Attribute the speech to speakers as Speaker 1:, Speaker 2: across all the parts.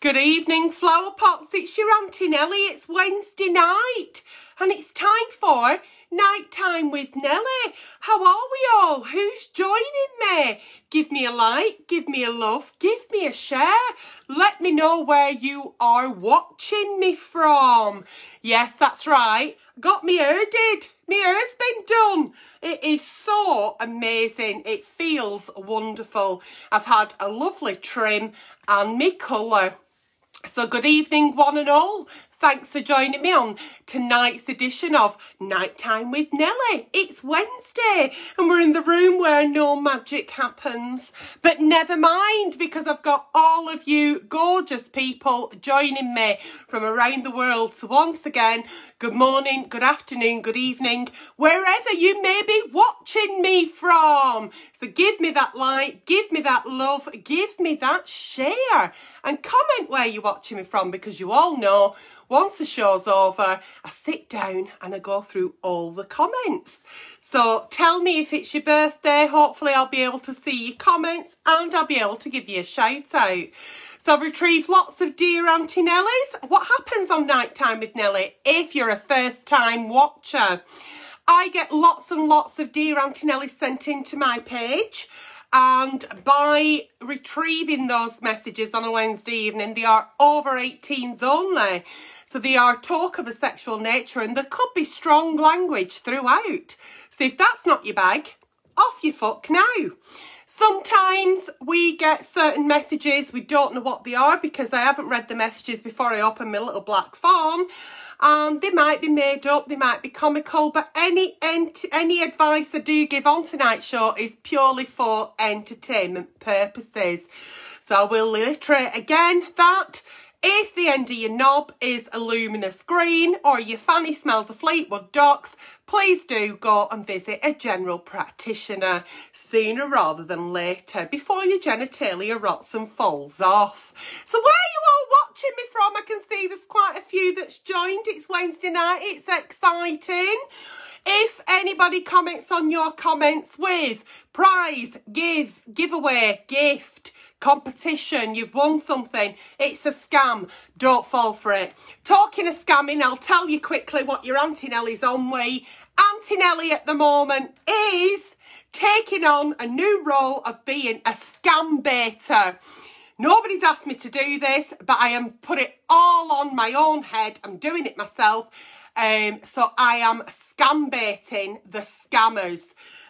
Speaker 1: Good evening, flower pots. It's your Aunty Nelly. It's Wednesday night and it's time for Night Time with Nelly. How are we all? Who's joining me? Give me a like, give me a love, give me a share. Let me know where you are watching me from. Yes, that's right. Got me hair did. My hair's been done. It is so amazing. It feels wonderful. I've had a lovely trim and me colour. So good evening one and all. Thanks for joining me on tonight's edition of Nighttime with Nelly. It's Wednesday and we're in the room where no magic happens. But never mind, because I've got all of you gorgeous people joining me from around the world. So once again, good morning, good afternoon, good evening, wherever you may be watching me from. So give me that like, give me that love, give me that share and comment where you're watching me from, because you all know once the show's over, I sit down and I go through all the comments. So tell me if it's your birthday. Hopefully I'll be able to see your comments and I'll be able to give you a shout out. So I've retrieved lots of Dear Aunty Nellies. What happens on Nighttime with Nelly if you're a first time watcher? I get lots and lots of Dear Aunty Nellies sent into my page. And by retrieving those messages on a Wednesday evening, they are over 18s only. So they are talk of a sexual nature and there could be strong language throughout. So if that's not your bag, off you fuck now. Sometimes we get certain messages, we don't know what they are because I haven't read the messages before I open my little black phone. And they might be made up, they might be comical, but any advice I do give on tonight's show is purely for entertainment purposes. So I will reiterate again that if the end of your knob is a luminous green or your fanny smells of Fleetwood Docks, please do go and visit a general practitioner sooner rather than later before your genitalia rots and falls off. So where are you all watching me from? I can see there's quite a few that's joined. It's Wednesday night. It's exciting. If anybody comments on your comments with prize, giveaway, gift, competition, you've won something, it's a scam, don't fall for it. Talking of scamming, I'll tell you quickly what your Aunty Nelly's on with. Aunty Nelly at the moment is taking on a new role of being a scam baiter. Nobody's asked me to do this, but I am put it all on my own head. I'm doing it myself. So I am scam baiting the scammers.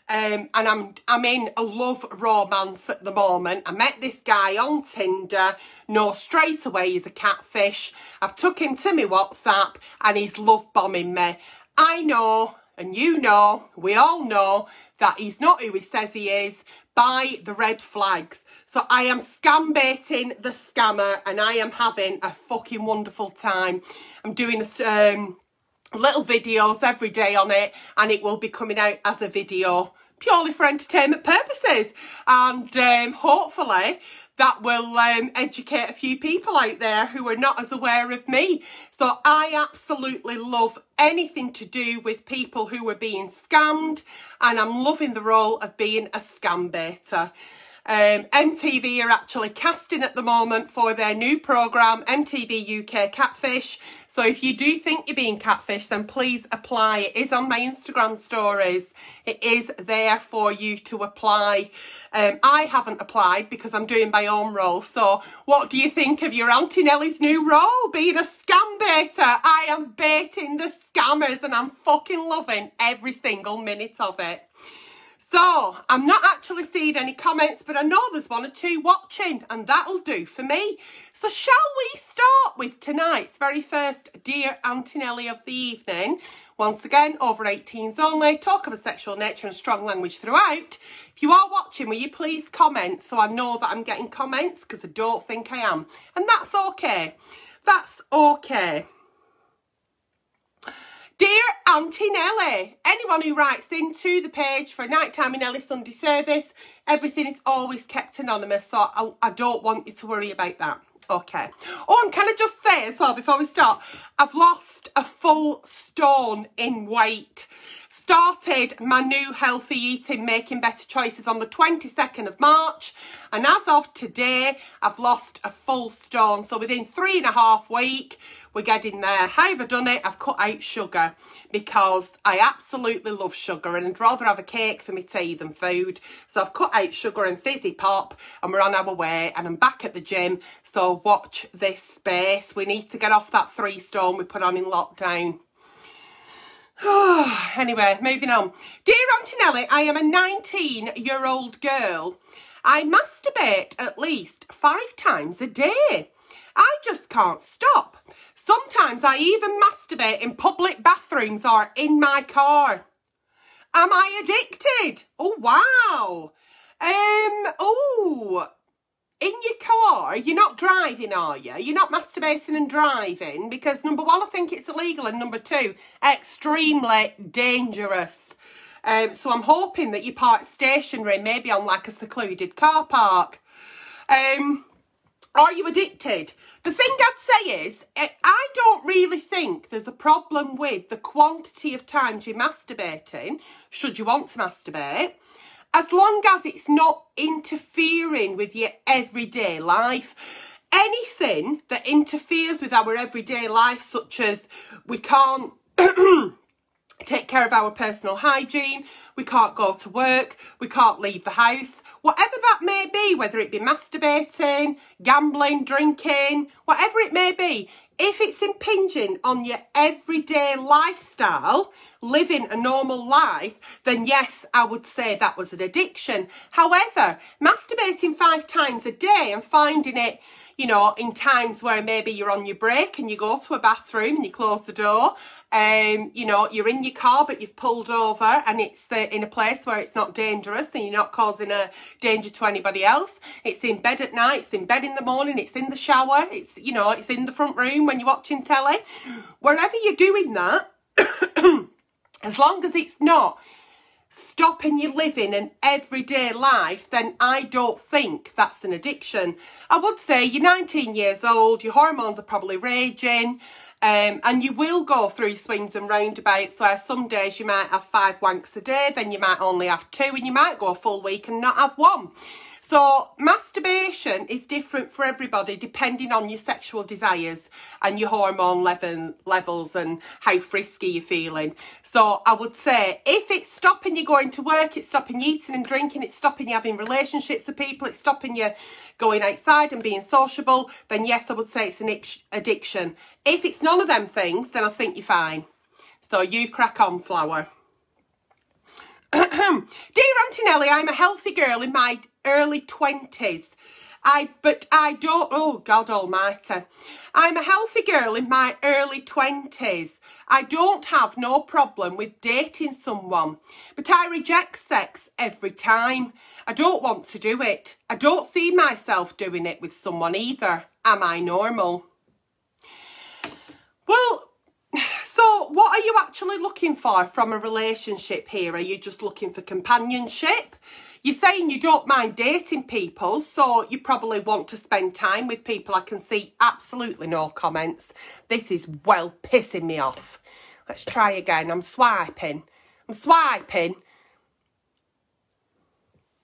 Speaker 1: And I'm in a love romance at the moment. I met this guy on Tinder. Know straight away he's a catfish. I've took him to my WhatsApp and he's love bombing me. I know, and you know, we all know that he's not who he says he is by the red flags. So I am scam baiting the scammer and I am having a fucking wonderful time. I'm doing little videos every day on it and it will be coming out as a video purely for entertainment purposes, and hopefully that will educate a few people out there who are not as aware of me. So I absolutely love anything to do with people who are being scammed, and I'm loving the role of being a scam baiter. MTV are actually casting at the moment for their new programme, MTV UK Catfish. So if you do think you're being catfished, then please apply. It is on my Instagram stories. It is there for you to apply. I haven't applied because I'm doing my own role. So what do you think of your Aunty Nelly's new role, being a scam baiter? I am baiting the scammers and I'm fucking loving every single minute of it. So, I'm not actually seeing any comments, but I know there's one or two watching, and that'll do for me. So, shall we start with tonight's very first Dear Aunty Nelly of the evening? Once again, over 18s only, talk of a sexual nature and strong language throughout. If you are watching, will you please comment so I know that I'm getting comments, because I don't think I am. And that's okay. That's okay. Dear Aunty Nelly, anyone who writes into the page for a Nighttime with Nelly Sunday service, everything is always kept anonymous, so I don't want you to worry about that. Okay. Oh, and can I just say as well before we start, I've lost a full stone in weight. started my new healthy eating, making better choices on the 22nd of March. And as of today, I've lost a full stone. So within 3.5 weeks, we're getting there. How have I done it? I've cut out sugar because I absolutely love sugar and I'd rather have a cake for my tea than food. So I've cut out sugar and fizzy pop and we're on our way and I'm back at the gym. So watch this space. We need to get off that 3 stone we put on in lockdown. Anyway, moving on. Dear Aunty Nelly, I am a 19-year-old girl. I masturbate at least 5 times a day. I just can't stop. Sometimes I even masturbate in public bathrooms or in my car. Am I addicted? Oh, wow. In your car, you're not driving, are you? You're not masturbating and driving because, number 1, I think it's illegal, and number 2, extremely dangerous. So I'm hoping that you park stationary, maybe on like a secluded car park. Are you addicted? The thing I'd say is, I don't really think there's a problem with the quantity of times you're masturbating, should you want to masturbate, as long as it's not interfering with your everyday life. Anything that interferes with our everyday life, such as we can't take care of our personal hygiene, we can't go to work, we can't leave the house, whatever that may be, whether it be masturbating, gambling, drinking, whatever it may be, if it's impinging on your everyday lifestyle, living a normal life, then yes, I would say that was an addiction. However, masturbating 5 times a day and finding it, you know, in times where maybe you're on your break and you go to a bathroom and you close the door, you know, you're in your car but you've pulled over and it's in a place where it's not dangerous and you're not causing a danger to anybody else. It's in bed at night, it's in bed in the morning, it's in the shower, it's, you know, it's in the front room when you're watching telly. Wherever you're doing that, as long as it's not stopping you living an everyday life, then I don't think that's an addiction. I would say you're 19 years old, your hormones are probably raging, and you will go through swings and roundabouts where some days you might have 5 wanks a day, then you might only have 2, and you might go a full week and not have 1. So masturbation is different for everybody depending on your sexual desires and your hormone levels and how frisky you're feeling. So I would say if it's stopping you going to work, it's stopping you eating and drinking, it's stopping you having relationships with people, it's stopping you going outside and being sociable, then yes, I would say it's an addiction. If it's none of them things, then I think you're fine. So you crack on, flower. Dear Aunty Nelly, I'm a healthy girl in my early 20s. But I don't, oh God almighty. I'm a healthy girl in my early 20s. I don't have no problem with dating someone, but I reject sex every time. I don't want to do it. I don't see myself doing it with someone either. Am I normal? Well, so what are you actually looking for from a relationship here? Are you just looking for companionship? You're saying you don't mind dating people, so you probably want to spend time with people. I can see absolutely no comments. This is well pissing me off. Let's try again. I'm swiping.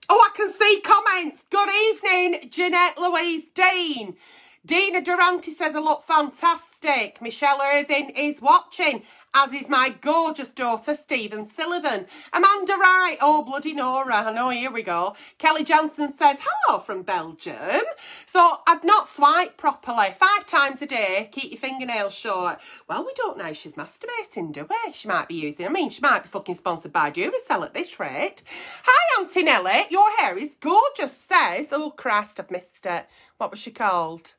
Speaker 1: Oh, I can see comments. Good evening, Jeanette Louise Dean. Dina Durante says I look fantastic. Michelle Irving is watching, as is my gorgeous daughter, Stephen Sullivan. Amanda Wright, oh bloody Nora, I know, here we go. Kelly Johnson says, hello from Belgium. So I've not swiped properly. 5 times a day, keep your fingernails short. Well, we don't know she's masturbating, do we? She might be using, I mean, she might be fucking sponsored by Duracell at this rate. Hi, Aunty Nelly, your hair is gorgeous, says, oh Christ, I've missed it. What was she called?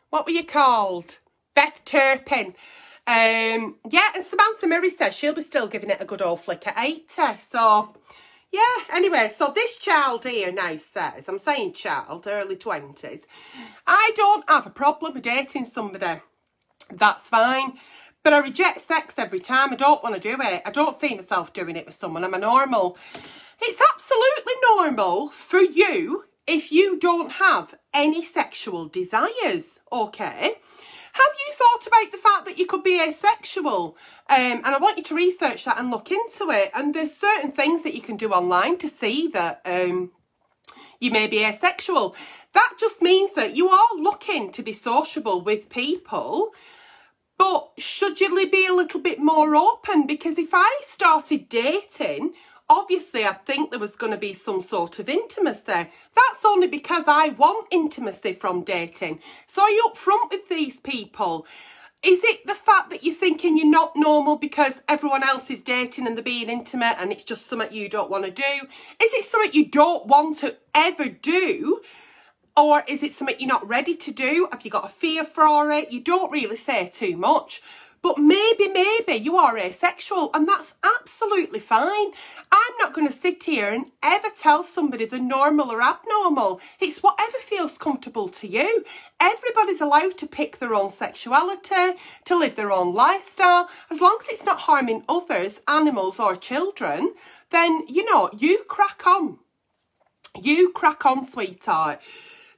Speaker 1: What were you called? Beth Turpin. Yeah, and Samantha Murray says she'll be still giving it a good old flick at 80. So, yeah, anyway, so this child here now says, I'm saying child, early 20s, I don't have a problem with dating somebody. That's fine. But I reject sex every time. I don't want to do it. I don't see myself doing it with someone. I'm a normal. It's absolutely normal for you if you don't have any sexual desires, okay? Have you thought about the fact that you could be asexual? And I want you to research that and look into it. And there's certain things that you can do online to see that you may be asexual. That just means that you are looking to be sociable with people, but should you be a little bit more open? Because if I started dating, obviously I think there was going to be some sort of intimacy. That's only because I want intimacy from dating. So are you upfront with these people? Is it the fact that you're thinking you're not normal because everyone else is dating and they're being intimate and it's just something you don't want to do? Is it something you don't want to ever do? Or is it something you're not ready to do? Have you got a fear for it? You don't really say too much. But maybe you are asexual, and that's absolutely fine. I'm not going to sit here and ever tell somebody they're normal or abnormal. It's whatever feels comfortable to you. Everybody's allowed to pick their own sexuality, to live their own lifestyle. As long as it's not harming others, animals or children, then, you know, you crack on. You crack on, sweetheart.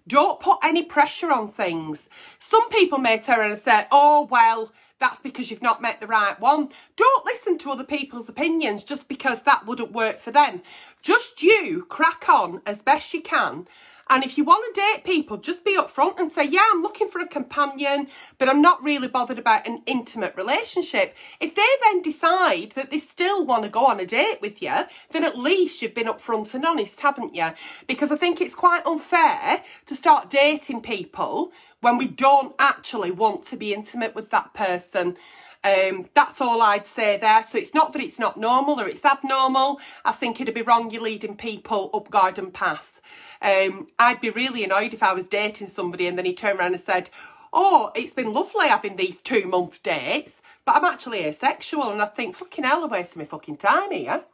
Speaker 1: Don't put any pressure on things. Some people may turn around and say, oh, well, that's because you've not met the right one. Don't listen to other people's opinions just because that wouldn't work for them. Just you crack on as best you can. And if you want to date people, just be upfront and say, yeah, I'm looking for a companion, but I'm not really bothered about an intimate relationship. If they then decide that they still want to go on a date with you, then at least you've been upfront and honest, haven't you? Because I think it's quite unfair to start dating people when we don't actually want to be intimate with that person. That's all I'd say there. So it's not that it's not normal or it's abnormal. I think it'd be wrong you leading people up garden path. I'd be really annoyed if I was dating somebody and then he turned around and said, oh, it's been lovely having these 2-month dates, but I'm actually asexual. And I think, fucking hell, I'm wasting my fucking time here.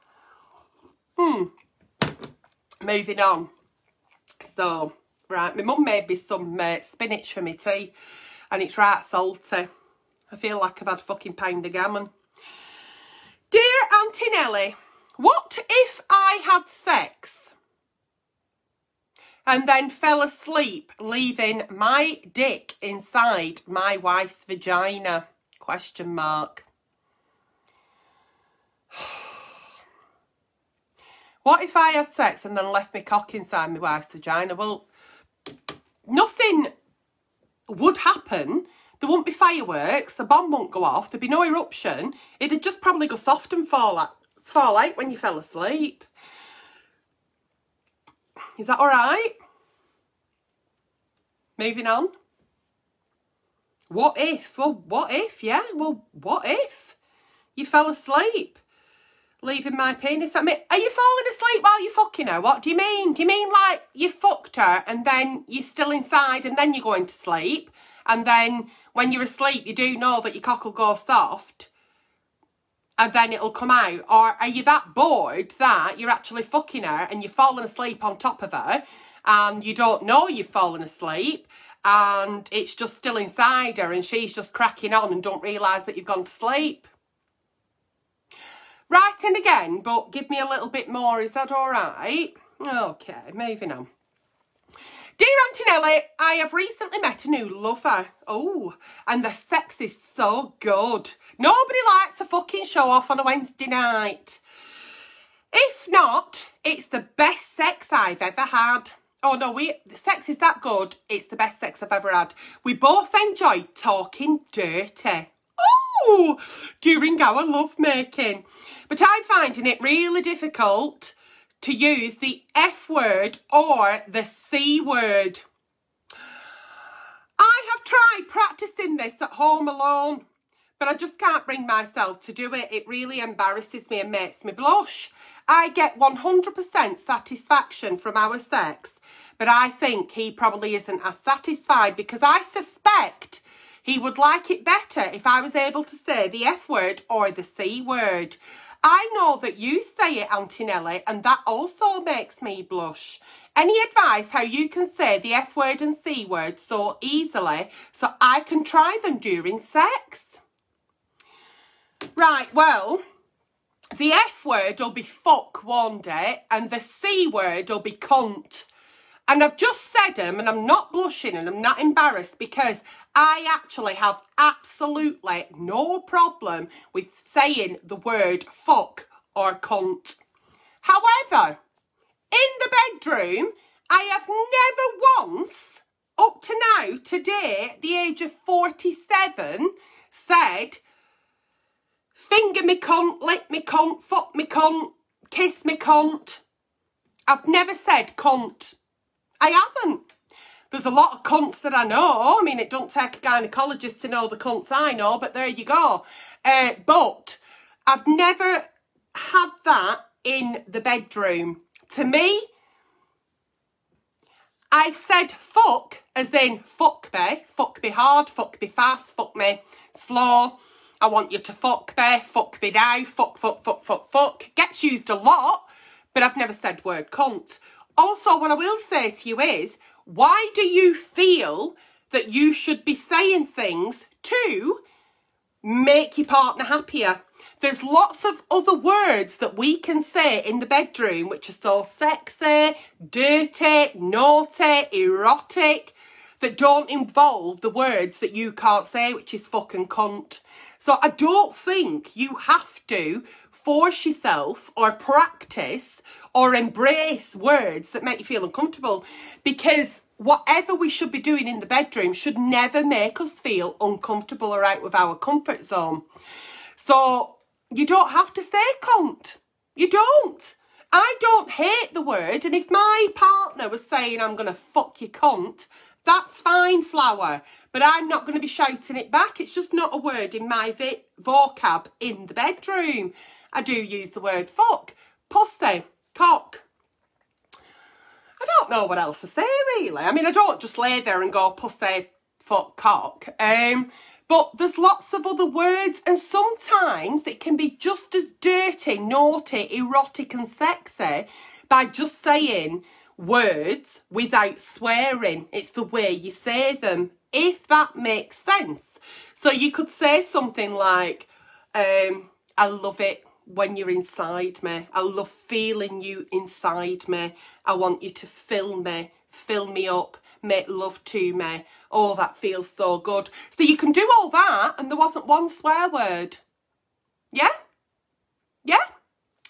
Speaker 1: Moving on. So, right, my mum made me some spinach for me tea, and it's right salty. I feel like I've had a fucking pound of gammon. Dear Aunty Nelly, what if I had sex and then fell asleep, leaving my dick inside my wife's vagina? Question mark. What if I had sex and then left my cock inside my wife's vagina? Well, nothing would happen. There wouldn't be fireworks, the bomb wouldn't go off, there'd be no eruption. It'd just probably go soft and fall out when you fell asleep. Is that all right? Moving on. What if? Well, what if, yeah? Well, what if you fell asleep, leaving my penis at me? Are you falling asleep while you're fucking her? What do you mean? Do you mean like you fucked her and then you're still inside and then you're going to sleep? And then when you're asleep, you do know that your cock will go soft and then it'll come out? Or are you that bored that you're actually fucking her and you're falling asleep on top of her and you don't know you've fallen asleep and it's just still inside her and she's just cracking on and don't realise that you've gone to sleep? Write in again, but give me a little bit more. Is that all right? Okay, moving on. Dear Aunty Nelly, I have recently met a new lover. Oh, and the sex is so good. Nobody likes a fucking show off on a Wednesday night. If not, it's the best sex I've ever had. Oh no, the sex is that good. It's the best sex I've ever had. We both enjoy talking dirty. Oh, during our lovemaking. But I'm finding it really difficult to use the F word or the C word. I have tried practicing this at home alone, but I just can't bring myself to do it. It really embarrasses me and makes me blush. I get 100% satisfaction from our sex, but I think he probably isn't as satisfied because I suspect he would like it better if I was able to say the F word or the C word. I know that you say it, Aunty Nelly, and that also makes me blush. Any advice how you can say the F word and C word so easily so I can try them during sex? Right, well, the F word will be fuck one day and the C word will be cunt. And I've just said them, and I'm not blushing and I'm not embarrassed, because I actually have absolutely no problem with saying the word fuck or cunt. However, in the bedroom, I have never once, up to now, today, at the age of 47, said, finger me cunt, lick me cunt, fuck me cunt, kiss me cunt. I've never said cunt. I haven't. There's a lot of cunts that I know. I mean, it don't take a gynaecologist to know the cunts I know, but there you go. But I've never had that in the bedroom. To me, I've said fuck as in fuck me hard, fuck me fast, fuck me slow. I want you to fuck me now, fuck. Gets used a lot, but I've never said word cunt. Also, what I will say to you is, why do you feel that you should be saying things to make your partner happier? There's lots of other words that we can say in the bedroom which are so sexy, dirty, naughty, erotic, that don't involve the words that you can't say, which is fucking cunt. So I don't think you have to force yourself or practice or embrace words that make you feel uncomfortable, because whatever we should be doing in the bedroom should never make us feel uncomfortable or out of our comfort zone. So you don't have to say cunt. You don't. I don't hate the word, and if my partner was saying I'm going to fuck you cunt, that's fine, flower, but I'm not going to be shouting it back. It's just not a word in my vocab in the bedroom. I do use the word fuck, pussy, cock. I don't know what else to say, really. I mean, I don't just lay there and go pussy, fuck, cock. But there's lots of other words, and sometimes it can be just as dirty, naughty, erotic and sexy by just saying words without swearing. It's the way you say them, if that makes sense. So you could say something like, I love it when you're inside me. I love feeling you inside me. I want you to fill me up, make love to me. Oh, that feels so good. So you can do all that and there wasn't one swear word. Yeah? Yeah?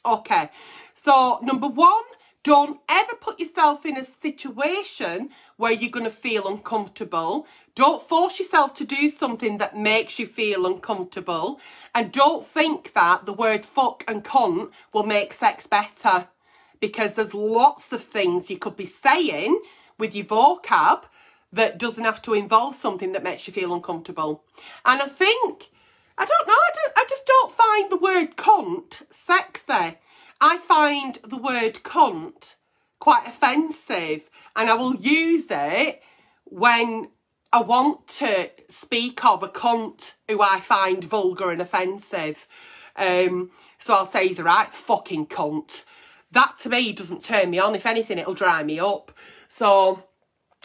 Speaker 1: Okay. So, number one, don't ever put yourself in a situation where you're going to feel uncomfortable. Don't force yourself to do something that makes you feel uncomfortable. And don't think that the word fuck and cunt will make sex better. Because there's lots of things you could be saying with your vocab that doesn't have to involve something that makes you feel uncomfortable. And I think, I don't know, I just don't find the word cunt sexy. I find the word cunt quite offensive, and I will use it when I want to speak of a cunt who I find vulgar and offensive. So I'll say he's a right fucking cunt. That to me doesn't turn me on. If anything, it'll dry me up. So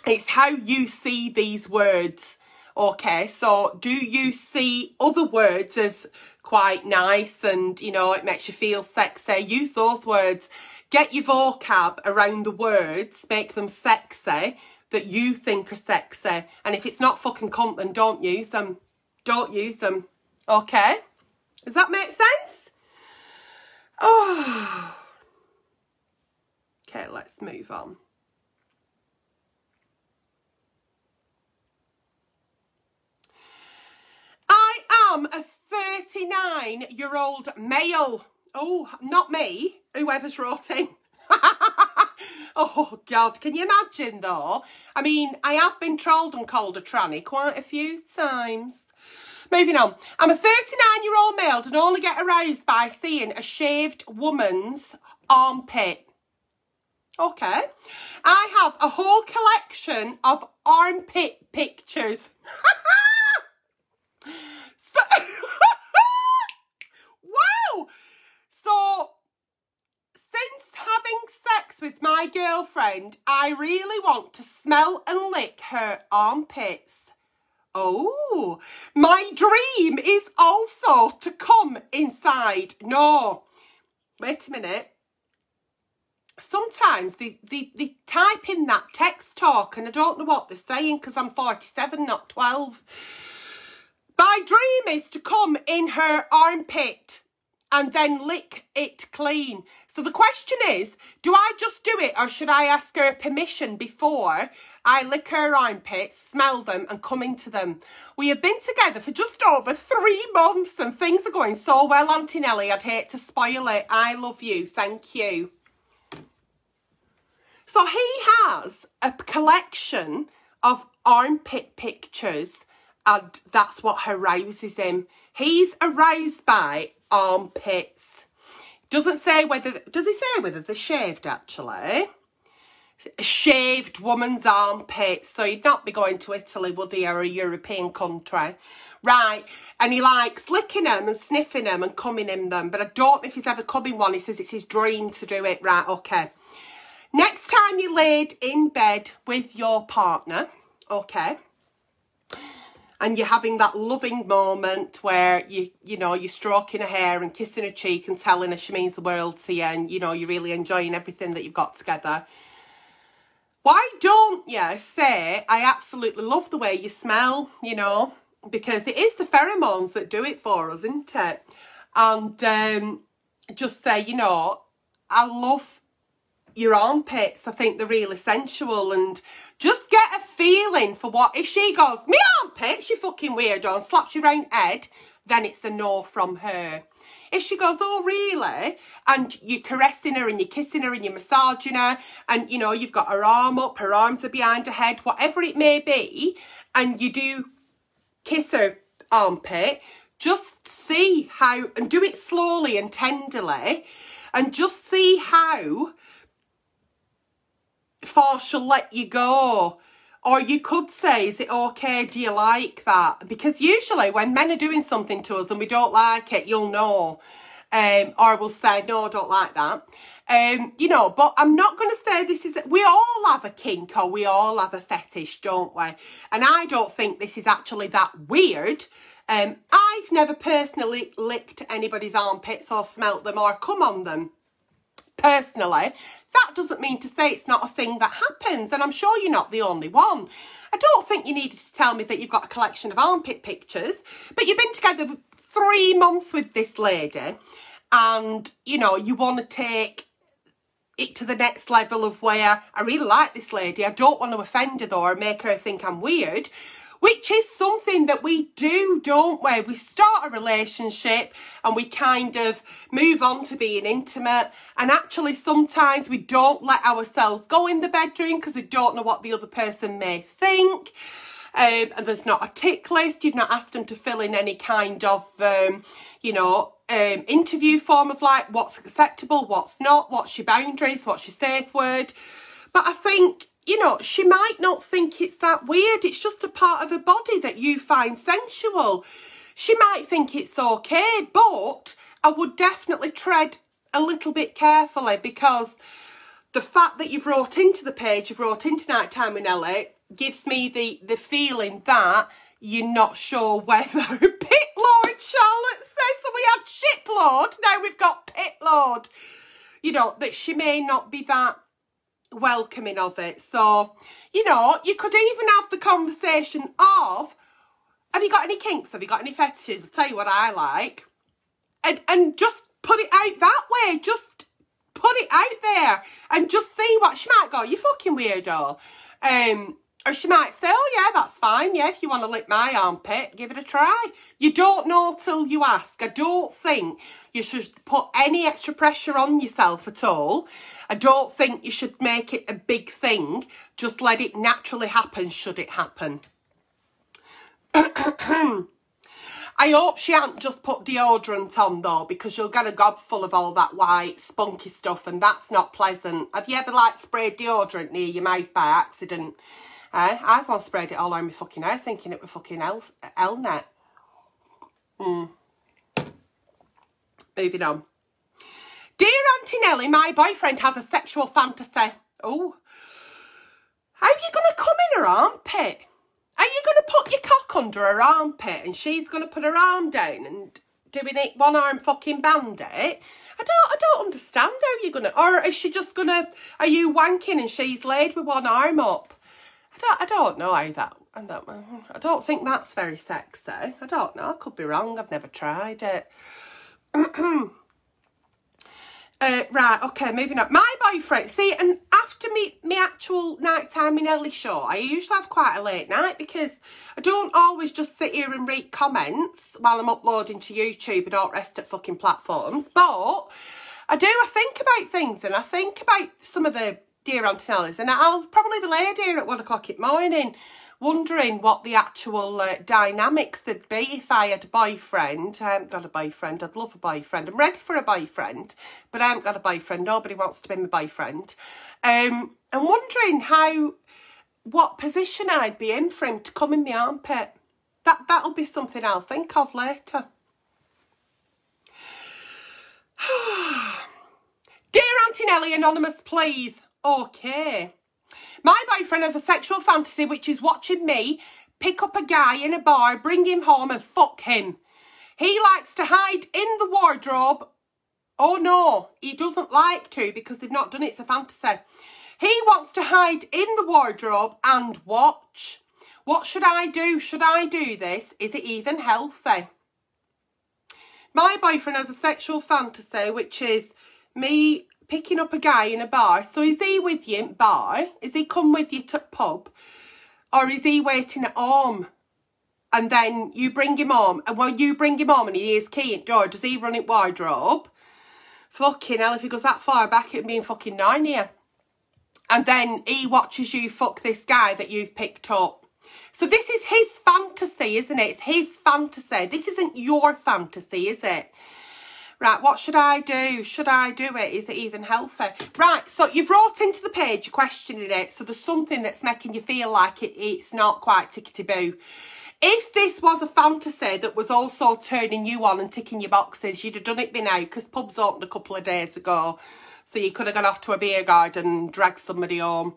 Speaker 1: it's how you see these words. Okay, so do you see other words as quite nice and, you know, it makes you feel sexy? Use those words. Get your vocab around the words, make them sexy, that you think are sexy. And if it's not fucking cunt, then don't use them. Don't use them. Okay? Does that make sense? Oh. Okay, let's move on. I'm a 39-year-old male. Oh, not me. Whoever's wrote in. Oh, God. Can you imagine, though? I mean, I have been trolled and called a tranny quite a few times. Moving on. I'm a 39-year-old male and only get aroused by seeing a shaved woman's armpit. Okay. I have a whole collection of armpit pictures. So, wow! So, since having sex with my girlfriend, I really want to smell and lick her armpits. Oh, my dream is also to come inside. No, wait a minute. sometimes they type in that text talk and I don't know what they're saying because I'm 47, not 12. My dream is to come in her armpit and then lick it clean. So the question is, do I just do it or should I ask her permission before I lick her armpits, smell them and come into them? We have been together for just over 3 months and things are going so well, Aunty Nelly. I'd hate to spoil it. I love you. Thank you. So he has a collection of armpit pictures and that's what arouses him. He's aroused by armpits. Doesn't say whether, does he say whether they're shaved actually? A shaved woman's armpits. So he'd not be going to Italy, would he, or a European country? Right, and he likes licking them and sniffing them and coming in them. But I don't know if he's ever come in one. He says it's his dream to do it. Right, okay. Next time you're laid in bed with your partner, okay, and you're having that loving moment where you know, you're stroking her hair and kissing her cheek and telling her she means the world to you and, you know, you're really enjoying everything that you've got together. Why don't you say, I absolutely love the way you smell, you know, because it is the pheromones that do it for us, isn't it? And just say, you know, I love your armpits. I think they're really sensual, and just get a feeling for what, if she goes, me armpits, you fucking weirdo, and slaps you round head, then it's a no from her. If she goes, oh really, and you're caressing her and you're kissing her and you're massaging her and, you know, you've got her arm up, her arms are behind her head, whatever it may be, and you do kiss her armpit, just see how, and do it slowly and tenderly, and just see how far she'll let you go. Or you could say, is it okay, do you like that? Because usually when men are doing something to us and we don't like it, you'll know. Or we'll say, no, I don't like that. You know, but I'm not going to say this is, we all have a kink or we all have a fetish, don't we? And I don't think this is actually that weird. I've never personally licked anybody's armpits or smelt them or come on them. Personally, that doesn't mean to say it's not a thing that happens, and I'm sure you're not the only one. I don't think you needed to tell me that you've got a collection of armpit pictures, but you've been together 3 months with this lady, and, you know, you want to take it to the next level of where I really like this lady, I don't want to offend her though or make her think I'm weird, which is something that we do, don't we? We start a relationship and we kind of move on to being intimate, and actually sometimes we don't let ourselves go in the bedroom because we don't know what the other person may think. And there's not a tick list. You've not asked them to fill in any kind of, you know, interview form of like what's acceptable, what's not, what's your boundaries, what's your safe word. But I think, you know, she might not think it's that weird. It's just a part of her body that you find sensual. She might think it's okay, but I would definitely tread a little bit carefully, because the fact that you've wrote into the page, you've wrote into Nighttime with Nelly, gives me the feeling that you're not sure whether pit load, Charlotte says. So we had ship load, now we've got pit load. You know, that she may not be that welcoming of it. So, you know, you could even have the conversation of, have you got any kinks? Have you got any fetishes? I'll tell you what I like. And just put it out that way. Just put it out there and just see what she might go, you fucking weirdo. Or she might say, oh yeah, that's fine. Yeah, if you want to lick my armpit, give it a try. You don't know till you ask. I don't think you should put any extra pressure on yourself at all. I don't think you should make it a big thing. Just let it naturally happen, should it happen. I hope she hasn't just put deodorant on though, because you'll get a gob full of all that white spunky stuff and that's not pleasant. Have you ever like sprayed deodorant near your mouth by accident? I've once sprayed it all over my fucking hair thinking it was fucking L-net. Moving on. Dear Aunty Nelly, my boyfriend has a sexual fantasy. Oh. How are you going to come in her armpit? Are you going to put your cock under her armpit and she's going to put her arm down and doing it one-arm fucking bandit. I don't understand how you're gonna, or is she just gonna, are you wanking and she's laid with one arm up? I don't know how that, I don't think that's very sexy. I don't know, I could be wrong, I've never tried it. Right, okay, moving on. My boyfriend, see, and after me actual nighttime in Nelly show, I usually have quite a late night because I don't always just sit here and read comments while I'm uploading to YouTube and all rest at fucking platforms. But I think about things, and I think about some of the dear Aunty Nellies, and I'll probably be laid here at 1 o'clock in the morning wondering what the actual dynamics would be if I had a boyfriend. I haven't got a boyfriend. I'd love a boyfriend. I'm ready for a boyfriend, but I haven't got a boyfriend. Nobody wants to be my boyfriend. I'm wondering what position I'd be in for him to come in the armpit. That'll be something I'll think of later. Dear Aunty Nelly, anonymous, please. Okay. My boyfriend has a sexual fantasy which is watching me pick up a guy in a bar, bring him home and fuck him. He likes to hide in the wardrobe. Oh no, he doesn't like to because they've not done it, it's a fantasy. He wants to hide in the wardrobe and watch. What should I do? Should I do this? Is it even healthy? My boyfriend has a sexual fantasy which is me picking up a guy in a bar. So is he with you in bar? Is he come with you to the pub? Or is he waiting at home? And then you bring him home. And when you bring him home and he is key at door, does he run it wardrobe? Fucking hell, if he goes that far back, it'd be in fucking Narnia. And then he watches you fuck this guy that you've picked up. So this is his fantasy, isn't it? It's his fantasy. This isn't your fantasy, is it? Right, what should I do? Should I do it? Is it even healthy? Right, so you've wrote into the page, you're questioning it, so there's something that's making you feel like it's not quite tickety-boo. If this was a fantasy that was also turning you on and ticking your boxes, you'd have done it by now, because pubs opened a couple of days ago, so you could have gone off to a beer garden and dragged somebody home.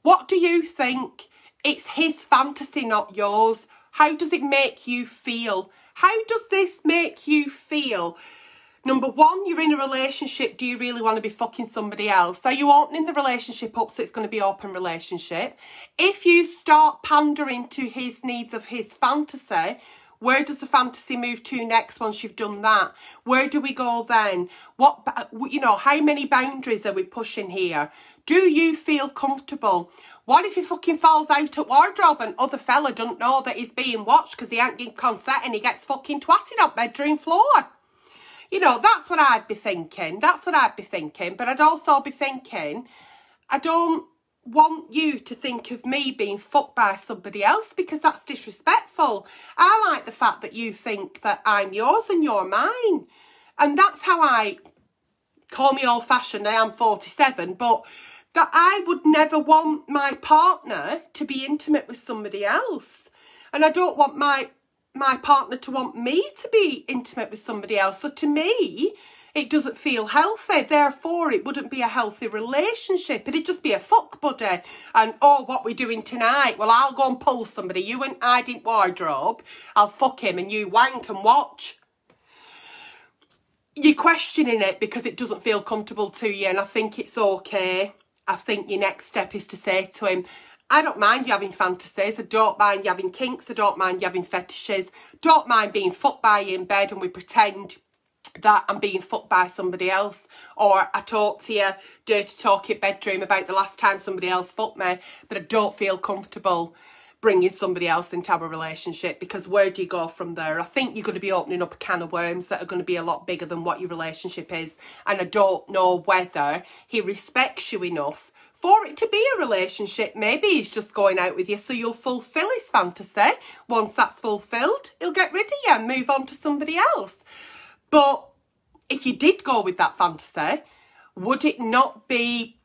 Speaker 1: What do you think? It's his fantasy, not yours. How does it make you feel? How does this make you feel? Number one, you're in a relationship. Do you really want to be fucking somebody else? Are you opening the relationship up so it's going to be open relationship? If you start pandering to his needs of his fantasy, where does the fantasy move to next once you've done that? Where do we go then? What, you know, how many boundaries are we pushing here? Do you feel comfortable? What if he fucking falls out at wardrobe and other fella don't know that he's being watched because he ain't getting consent and he gets fucking twatted on bedroom floor? You know, that's what I'd be thinking. That's what I'd be thinking. But I'd also be thinking, I don't want you to think of me being fucked by somebody else because that's disrespectful. I like the fact that you think that I'm yours and you're mine. And that's how I, call me old-fashioned, I am 47, but that I would never want my partner to be intimate with somebody else. And I don't want my partner to want me to be intimate with somebody else. So to me, it doesn't feel healthy. Therefore, it wouldn't be a healthy relationship. It'd just be a fuck buddy. And, oh, what we doing tonight? Well, I'll go and pull somebody. You and I didn't wardrobe. I'll fuck him and you wank and watch. You're questioning it because it doesn't feel comfortable to you. And I think it's okay. I think your next step is to say to him, I don't mind you having fantasies, I don't mind you having kinks, I don't mind you having fetishes, don't mind being fucked by you in bed and we pretend that I'm being fucked by somebody else, or I talk to you, dirty talk in bedroom about the last time somebody else fucked me, but I don't feel comfortable bringing somebody else into our relationship, because where do you go from there? I think you're going to be opening up a can of worms that are going to be a lot bigger than what your relationship is, and I don't know whether he respects you enough for it to be a relationship. Maybe he's just going out with you so you'll fulfill his fantasy. Once that's fulfilled, he'll get rid of you and move on to somebody else. But if you did go with that fantasy, would it not be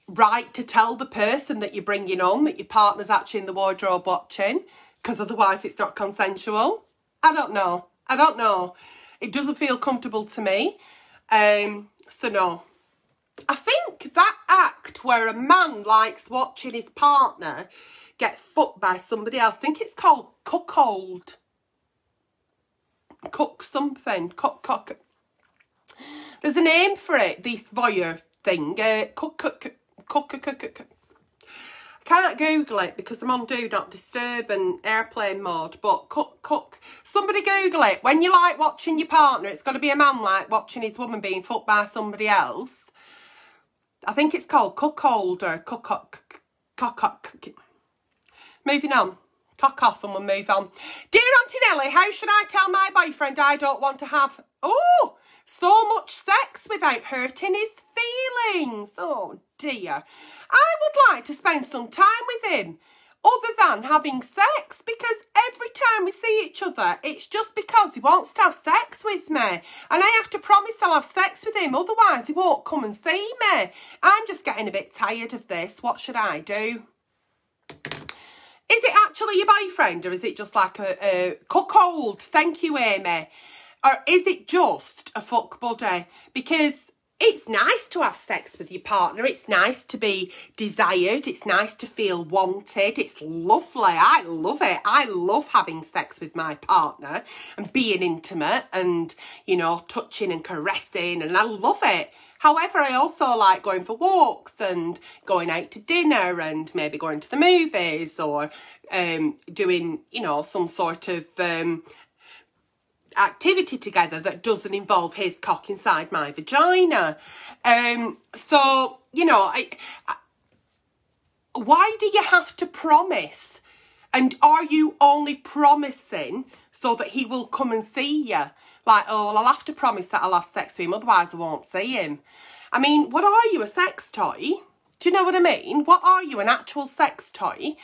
Speaker 1: right to tell the person that you're bringing on that your partner's actually in the wardrobe watching? Because otherwise it's not consensual. I don't know. I don't know. It doesn't feel comfortable to me. So no. I think that act where a man likes watching his partner get fucked by somebody else, I think it's called cuckold. cook something. Cook. There's a name for it, this voyeur thing. Cook. I can't Google it because I'm on Do Not Disturb and airplane mode, but cook. Somebody Google it. When you like watching your partner, it's got to be a man like watching his woman being fucked by somebody else. I think it's called cookholder. Cook. Moving on. Cock off and we'll move on. Dear Aunty Nelly, how should I tell my boyfriend I don't want to have so much sex without hurting his feelings? Oh dear. I would like to spend some time with him other than having sex, because every time we see each other, it's just because he wants to have sex with me. And I have to promise I'll have sex with him, otherwise he won't come and see me. I'm just getting a bit tired of this. What should I do? Is it actually your boyfriend, or is it just like a cuckold? Thank you, Amy. Or is it just a fuck buddy? Because it's nice to have sex with your partner. It's nice to be desired. It's nice to feel wanted. It's lovely. I love it. I love having sex with my partner and being intimate and, you know, touching and caressing, and I love it. However, I also like going for walks and going out to dinner and maybe going to the movies, or doing, you know, some sort of activity together that doesn't involve his cock inside my vagina. So, you know, why do you have to promise? And are you only promising so that he will come and see you? Like, oh, well, I'll have to promise that I'll have sex with him, otherwise I won't see him. I mean, what are you, a sex toy? Do you know what I mean? What are you, an actual sex toy?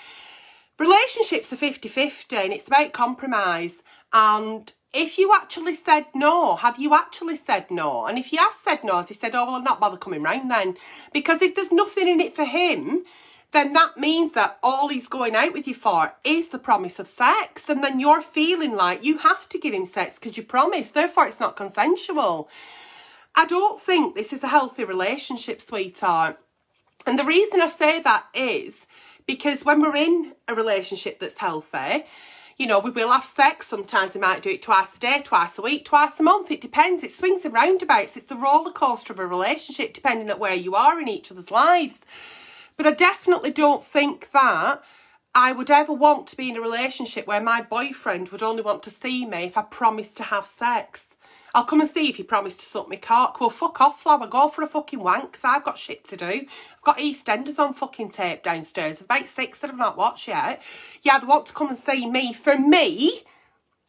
Speaker 1: Relationships are 50-50 and it's about compromise. And if you actually said no, have you actually said no? And if you have said no, as he said, oh, well, I'll not bother coming round then. Because if there's nothing in it for him, then that means that all he's going out with you for is the promise of sex. And then you're feeling like you have to give him sex because you promised. Therefore, it's not consensual. I don't think this is a healthy relationship, sweetheart. And the reason I say that is because when we're in a relationship that's healthy, you know, we will have sex. Sometimes we might do it twice a day, twice a week, twice a month. It depends. It swings and roundabouts. It's the roller coaster of a relationship, depending on where you are in each other's lives. But I definitely don't think that I would ever want to be in a relationship where my boyfriend would only want to see me if I promised to have sex. I'll come and see if you promised to suck me cock. Well, fuck off, flower. Go for a fucking wank, because I've got shit to do. I've got EastEnders on fucking tape downstairs. About 6 that I've not watched yet. You either want to come and see me for me,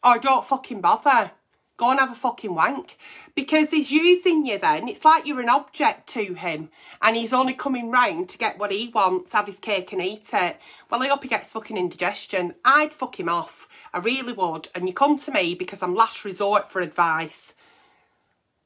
Speaker 1: or don't fucking bother. Go and have a fucking wank. Because he's using you then. It's like you're an object to him. And he's only coming round to get what he wants, have his cake and eat it. Well, I hope he gets fucking indigestion. I'd fuck him off. I really would. And you come to me because I'm last resort for advice.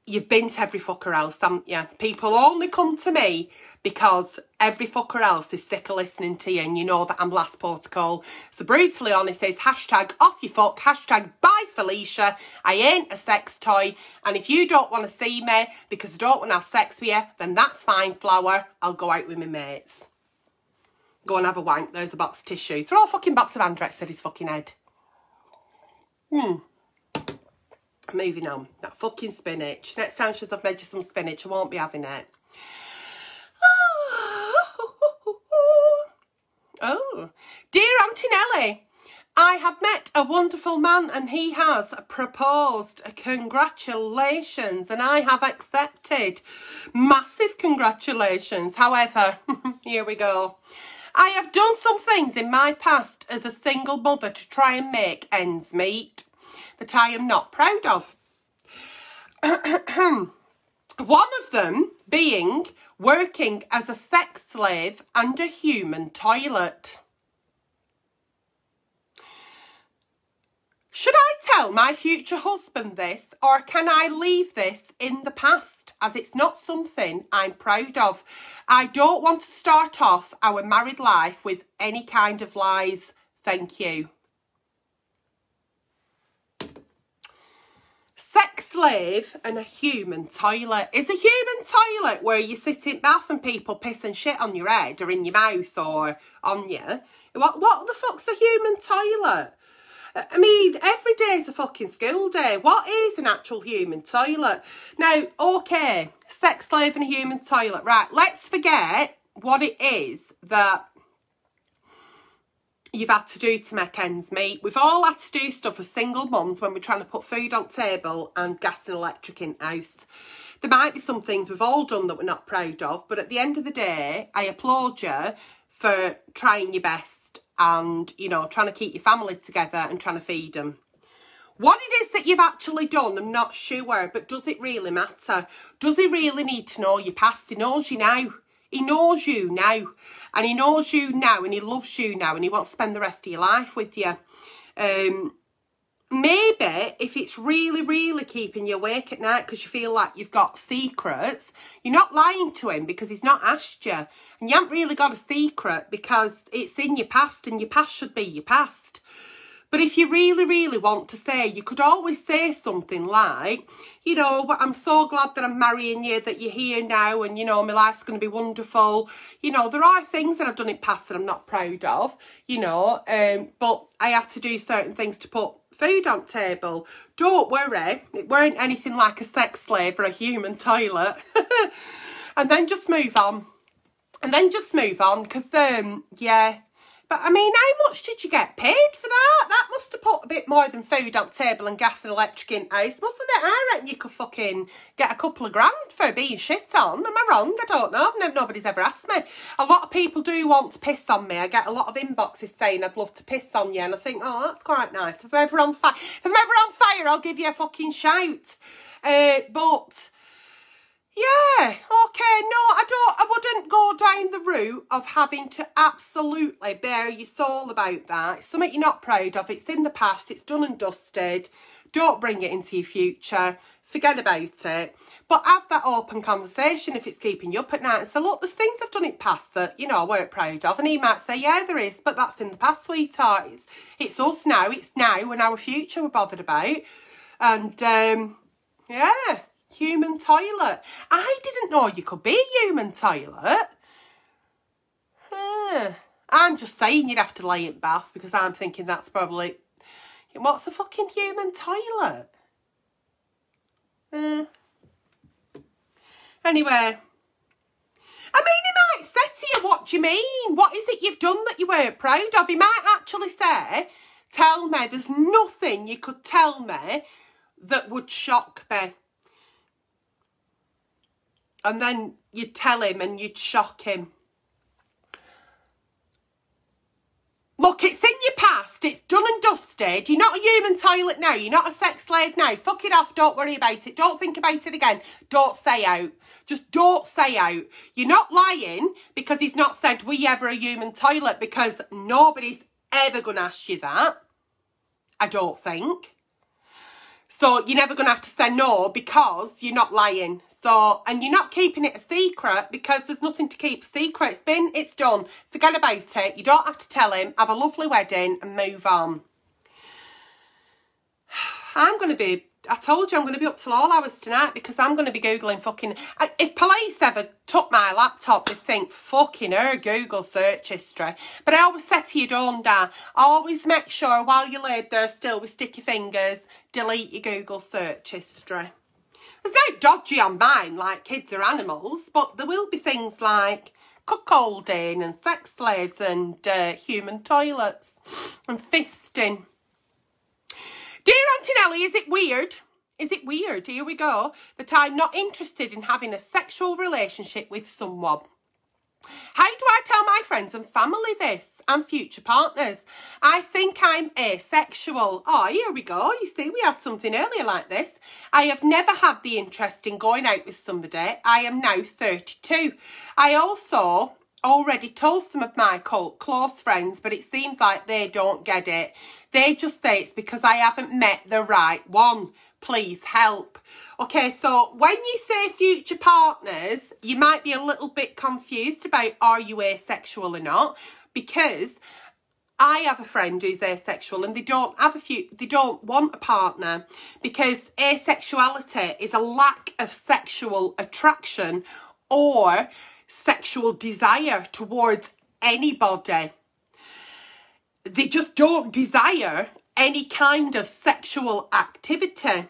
Speaker 1: You've been to every fucker else, haven't you? People only come to me because every fucker else is sick of listening to you, and you know that I'm last protocol. So brutally honest is hashtag off you fuck, hashtag bye Felicia. I ain't a sex toy. And if you don't want to see me because I don't want to have sex with you, then that's fine, flower. I'll go out with my mates. Go and have a wank. There's a box of tissue. Throw a fucking box of Andrex at his fucking head. Moving on. That fucking spinach. Next time she says I've made you some spinach, I won't be having it. Oh. Dear Aunty Nelly, I have met a wonderful man and he has proposed. Congratulations. And I have accepted. Massive congratulations. However, here we go. I have done some things in my past as a single mother to try and make ends meet that I am not proud of. One of them being working as a sex slave and a human toilet. Should I tell my future husband this, or can I leave this in the past, as it's not something I'm proud of? I don't want to start off our married life with any kind of lies. Thank you. Sex slave and a human toilet. Is a human toilet where you sit in bath and people piss and shit on your head or in your mouth or on you? What the fuck's a human toilet? I mean, every day's a fucking school day. What is an actual human toilet? Now, okay, sex slave and a human toilet. Right, let's forget what it is that you've had to do to make ends meet. We've all had to do stuff as single mums when we're trying to put food on table and gas and electric in house. There might be some things we've all done that we're not proud of, but at the end of the day, I applaud you for trying your best and, you know, trying to keep your family together and trying to feed them. What it is that you've actually done, I'm not sure, but does it really matter? Does he really need to know your past? He knows you now. He knows you now, and he knows you now, and he loves you now, and he wants to spend the rest of your life with you. Maybe if it's really, really keeping you awake at night because you feel like you've got secrets, you're not lying to him because he's not asked you. And you haven't really got a secret because it's in your past, and your past should be your past. But if you really, really want to say, you could always say something like, you know, I'm so glad that I'm marrying you, that you're here now, and, you know, my life's going to be wonderful. You know, there are things that I've done in the past that I'm not proud of, you know, but I had to do certain things to put food on table. Don't worry, it weren't anything like a sex slave or a human toilet. And then just move on. And then just move on, because, yeah. But, I mean, how much did you get paid for that? That must have put a bit more than food on table and gas and electric in house, mustn't it? I reckon you could fucking get a couple of grand for being shit on. Am I wrong? I don't know. Nobody's ever asked me. A lot of people do want to piss on me. I get a lot of inboxes saying I'd love to piss on you. And I think, oh, that's quite nice. If I'm ever on fire, I'll give you a fucking shout. But... yeah, okay, no, I wouldn't go down the route of having to absolutely bare your soul about that. It's something you're not proud of. It's in the past. It's done and dusted. Don't bring it into your future. Forget about it. But have that open conversation if it's keeping you up at night. And say, look, there's things I've done in the past that, you know, I weren't proud of. And he might say, yeah, there is, but that's in the past, sweetheart. It's us now. It's now and our future we're bothered about. And, yeah. Human toilet. I didn't know you could be a human toilet. I'm just saying you'd have to lay in bath because I'm thinking that's probably... what's a fucking human toilet? Anyway. I mean, he might say to you, what do you mean? What is it you've done that you weren't proud of? He might actually say, tell me, there's nothing you could tell me that would shock me. And then you'd tell him and you'd shock him. Look, it's in your past. It's done and dusted. You're not a human toilet now. You're not a sex slave now. Fuck it off. Don't worry about it. Don't think about it again. Don't say out. Just don't say out. You're not lying because he's not said, were you ever a human toilet? Because nobody's ever going to ask you that. I don't think. So you're never going to have to say no because you're not lying. So, and you're not keeping it a secret because there's nothing to keep a secret. It's done. Forget about it. You don't have to tell him. Have a lovely wedding and move on. I told you I'm going to be up till all hours tonight because I'm going to be Googling fucking... if police ever took my laptop, they'd think, fucking her, Google search history. But I always say to you, don't I? Always make sure while you're laid there still with sticky fingers, delete your Google search history. There's no dodgy on mine like kids or animals, but there will be things like cuckolding and sex slaves and human toilets and fisting. Dear Aunty Nelly, is it weird? Is it weird, here we go, that I'm not interested in having a sexual relationship with someone? How do I tell my friends and family this and future partners? I think I'm asexual. Oh, here we go. You see, we had something earlier like this. I have never had the interest in going out with somebody. I am now 32. I also already told some of my close friends, but it seems like they don't get it. They just say it's because I haven't met the right one. Please help. Okay, so when you say future partners, you might be a little bit confused about are you asexual or not, because I have a friend who's asexual and they don't want a partner because asexuality is a lack of sexual attraction or sexual desire towards anybody. They just don't desire any kind of sexual activity.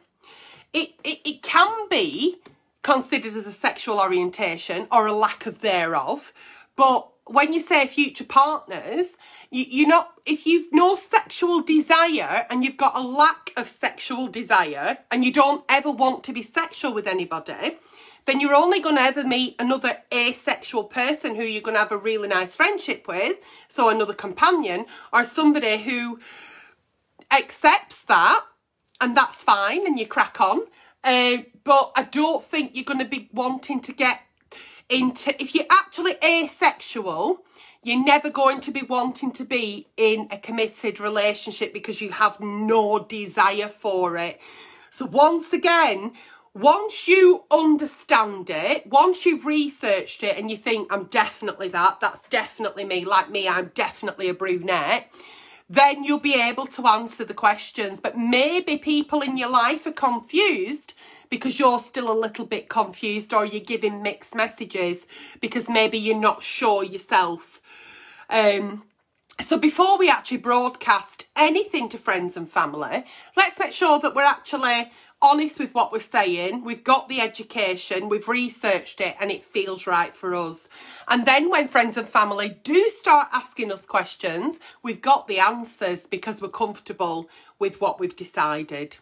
Speaker 1: It can be considered as a sexual orientation or a lack of thereof, but when you say future partners, you're not, if you've no sexual desire and you've got a lack of sexual desire and you don't ever want to be sexual with anybody, then you're only going to ever meet another asexual person who you're going to have a really nice friendship with, so another companion, or somebody who accepts that, and that's fine, and you crack on. But I don't think you're going to be wanting to get into, if you're actually asexual, you're never going to be wanting to be in a committed relationship because you have no desire for it. So once again, once you understand it, once you've researched it and you think, I'm definitely that's definitely me, like me, I'm definitely a brunette, then you'll be able to answer the questions. But maybe people in your life are confused because you're still a little bit confused, or you're giving mixed messages because maybe you're not sure yourself. So before we actually broadcast anything to friends and family, let's make sure that we're actually honest with what we're saying. We've got the education, we've researched it, and it feels right for us. And then when friends and family do start asking us questions, we've got the answers because we're comfortable with what we've decided.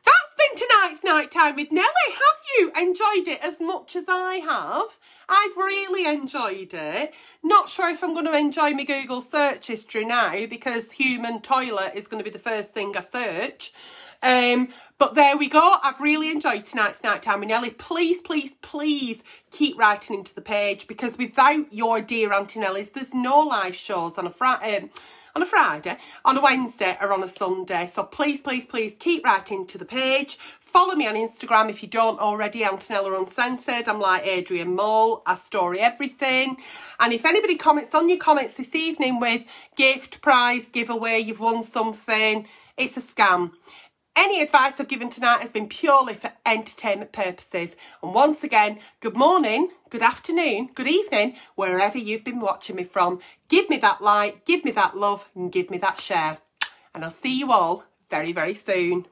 Speaker 1: That's been tonight's Night Time with Nelly. Have you enjoyed it as much as I have? I've really enjoyed it. Not sure if I'm going to enjoy my Google search history now, because human toilet is going to be the first thing I search. But there we go. I've really enjoyed tonight's Night Time with Nelly. Please, please, please keep writing into the page, because without your dear Aunty Nellies, there's no live shows on a Friday, on a Wednesday, or on a Sunday. So please, please, please keep writing to the page. Follow me on Instagram if you don't already, Aunty Nelly Uncensored. I'm like Adrian Mole. I story everything. And if anybody comments on your comments this evening with gift, prize, giveaway, you've won something, it's a scam. Any advice I've given tonight has been purely for entertainment purposes. And once again, good morning, good afternoon, good evening, wherever you've been watching me from. Give me that like, give me that love, and give me that share. And I'll see you all very, very soon.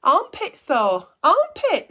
Speaker 1: Armpits though, armpits.